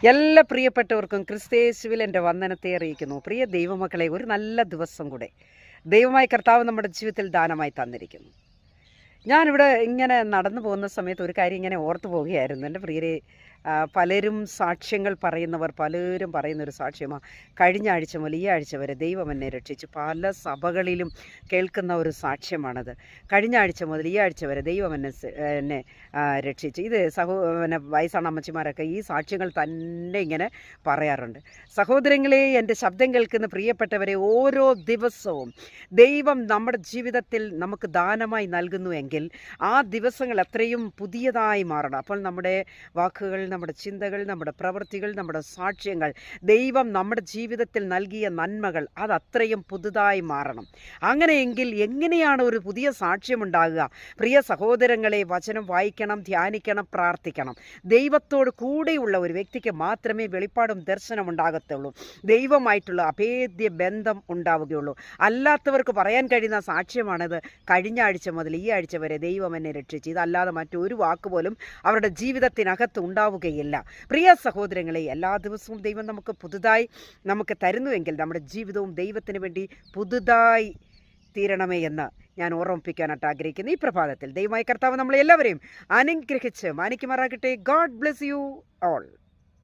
എല്ലാ പ്രിയപ്പെട്ടവർക്കും ക്രിസ്തയേശുവിൽ എൻ്റെ വന്ദനത്തെ അറിയിക്കുന്നു. പ്രിയ ദൈവമക്കളെ, ഒരു നല്ല ദിവസം കൂടെ ദൈവമായ കർത്താവ് നമ്മുടെ ജീവിതത്തിൽ ദാനമായി തന്നിരിക്കുന്നു. ഞാനിവിടെ ഇങ്ങനെ നടന്നു പോകുന്ന സമയത്ത് ഒരു കാര്യം ഇങ്ങനെ ഓർത്തു പോവുകയായിരുന്നു. എൻ്റെ പ്രിയരെ, പലരും സാക്ഷ്യങ്ങൾ പറയുന്നവർ പലരും പറയുന്നൊരു സാക്ഷ്യമാണ്, കഴിഞ്ഞ ആഴ്ച മുതൽ ഈ ആഴ്ച വരെ ദൈവം എന്നെ രക്ഷിച്ചു. പല സഭകളിലും കേൾക്കുന്ന ഒരു സാക്ഷ്യമാണത്. കഴിഞ്ഞ ആഴ്ച മുതൽ ഈ ആഴ്ച വരെ ദൈവം എന്നെ രക്ഷിച്ചു. ഇത് വയസ്സാണ് അമ്മച്ചിമാരൊക്കെ ഈ സാക്ഷ്യങ്ങൾ തന്നെ ഇങ്ങനെ പറയാറുണ്ട്. സഹോദരങ്ങളെ, എൻ്റെ ശബ്ദം കേൾക്കുന്ന പ്രിയപ്പെട്ടവരെ, ഓരോ ദിവസവും ദൈവം നമ്മുടെ ജീവിതത്തിൽ നമുക്ക് ദാനമായി നൽകുന്നു എങ്കിൽ ആ ദിവസങ്ങൾ എത്രയും പുതിയതായി മാറണം. അപ്പോൾ നമ്മുടെ വാക്കുകൾ, നമ്മുടെ ചിന്തകൾ, നമ്മുടെ പ്രവൃത്തികൾ, നമ്മുടെ സാക്ഷ്യങ്ങൾ, ദൈവം നമ്മുടെ ജീവിതത്തിൽ നൽകിയ നന്മകൾ അതത്രയും പുതുതായി മാറണം. അങ്ങനെയെങ്കിൽ എങ്ങനെയാണ് ഒരു പുതിയ സാക്ഷ്യമുണ്ടാകുക? പ്രിയ സഹോദരങ്ങളെ, വചനം വായിക്കണം, ധ്യാനിക്കണം, പ്രാർത്ഥിക്കണം. ദൈവത്തോട് കൂടെയുള്ള ഒരു വ്യക്തിക്ക് മാത്രമേ വെളിപ്പാടും ദർശനം ഉണ്ടാകത്തുള്ളൂ, ദൈവമായിട്ടുള്ള അഭേദ്യ ബന്ധം ഉണ്ടാവുകയുള്ളൂ. അല്ലാത്തവർക്ക് പറയാൻ കഴിയുന്ന സാക്ഷ്യമാണത്, കഴിഞ്ഞ ആഴ്ച മുതൽ ഈ ആഴ്ച വരെ ദൈവം എന്നെ രക്ഷിച്ചു. ഇതല്ലാതെ മറ്റൊരു വാക്ക് പോലും അവരുടെ ജീവിതത്തിനകത്ത് ഉണ്ടാവുകയില്ല. പ്രിയ സഹോദരങ്ങളെ, എല്ലാ ദിവസവും ദൈവം നമുക്ക് പുതുതായി നമുക്ക് തരുന്നുവെങ്കിൽ നമ്മുടെ ജീവിതവും ദൈവത്തിന് വേണ്ടി പുതുതായി തീരണമേ എന്ന് ഞാൻ ഓർമ്മിപ്പിക്കാനായിട്ട് ആഗ്രഹിക്കുന്നു. ഈ പ്രഭാതത്തിൽ ദൈവമായ കർത്താവ് നമ്മളെല്ലാവരെയും അനുഗ്രഹിച്ച് മാനിക്കുമാറാകട്ടെ. God bless you all.